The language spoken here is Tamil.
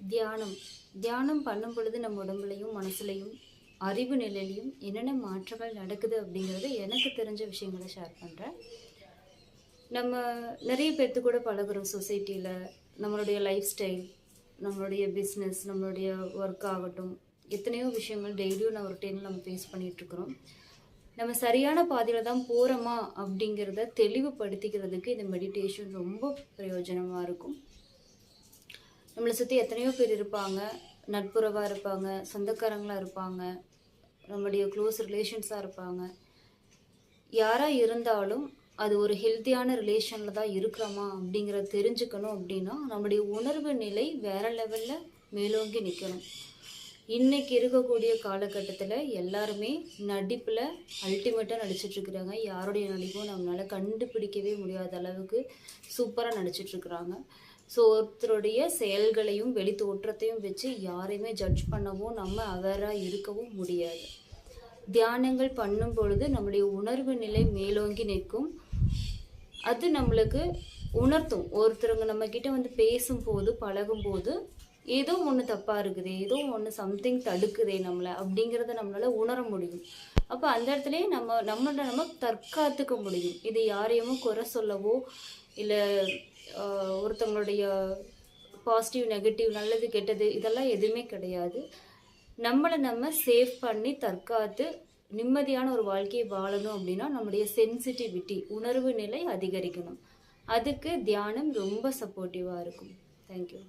தியானம் தியானம் பண்ணும் பொழுது நம்ம உடம்புலையும் மனசுலையும் அறிவு நிலையிலையும் என்னென்ன மாற்றங்கள் நடக்குது அப்படிங்கிறத எனக்கு தெரிஞ்ச விஷயங்களை ஷேர் பண்ணுறேன். நம்ம நிறைய பேர்த்து கூட பழகுறோம் சொசைட்டியில். நம்மளுடைய லைஃப் ஸ்டைல், நம்மளுடைய பிஸ்னஸ், நம்மளுடைய ஒர்க் ஆகட்டும், எத்தனையோ விஷயங்கள் டெய்லியும் நம்ம ரொட்டீனில் நம்ம ஃபேஸ் பண்ணிகிட்ருக்குறோம். நம்ம சரியான பாதையில் தான் போகிறோமா அப்படிங்கிறத தெளிவுபடுத்திக்கிறதுக்கு இந்த மெடிடேஷன் ரொம்ப பிரயோஜனமாக இருக்கும். நம்மளை சுற்றி எத்தனையோ பேர் இருப்பாங்க, நட்புறவாக இருப்பாங்க, சொந்தக்காரங்களாக இருப்பாங்க, நம்முடைய க்ளோஸ் ரிலேஷன்ஸாக இருப்பாங்க. யாராக இருந்தாலும் அது ஒரு ஹெல்த்தியான ரிலேஷனில் தான் இருக்கிறோமா அப்படிங்கிறத தெரிஞ்சுக்கணும். அப்படின்னா நம்முடைய உணர்வு நிலை வேறு லெவலில் மேலோங்கி நிற்கணும். இன்றைக்கி இருக்கக்கூடிய காலகட்டத்தில் எல்லாருமே நடிப்பில் அல்டிமேட்டாக நடிச்சிட்ருக்குறாங்க. யாருடைய நடிப்பும் நம்மளால் கண்டுபிடிக்கவே முடியாத அளவுக்கு சூப்பராக நடிச்சிட்ருக்குறாங்க. ஸோ ஒருத்தருடைய செயல்களையும் வெளி தோற்றத்தையும் வச்சு யாரையுமே ஜட்ஜ் பண்ணவும் நம்ம அவேராக இருக்கவும் முடியாது. தியானங்கள் பண்ணும் பொழுது நம்முடைய உணர்வு நிலை மேலோங்கி நிற்கும். அது நம்மளுக்கு உணர்த்தும். ஒருத்தருங்க நம்மக்கிட்ட வந்து பேசும்போது பழகும்போது ஏதோ ஒன்று தப்பாக இருக்குது, ஏதோ ஒன்று சம்திங் தடுக்குதே நம்மளை அப்படிங்கிறத நம்மளால் உணர முடியும். அப்போ அந்த இடத்துலையே நம்ம தற்காத்துக்க முடியும். இது யாரையுமோ குறை சொல்லவோ இல்லை ஒருத்தவங்களுடைய பாசிட்டிவ் நெகட்டிவ் நல்லது கெட்டது இதெல்லாம் எதுவுமே கிடையாது. நம்மளை நம்ம சேவ் பண்ணி தற்காத்து நிம்மதியான ஒரு வாழ்க்கையை வாழணும் அப்படின்னா நம்முடைய சென்சிட்டிவிட்டி உணர்வு நிலை அதிகரிக்கணும். அதுக்கு தியானம் ரொம்ப சப்போர்ட்டிவாக இருக்கும். தேங்க்யூ.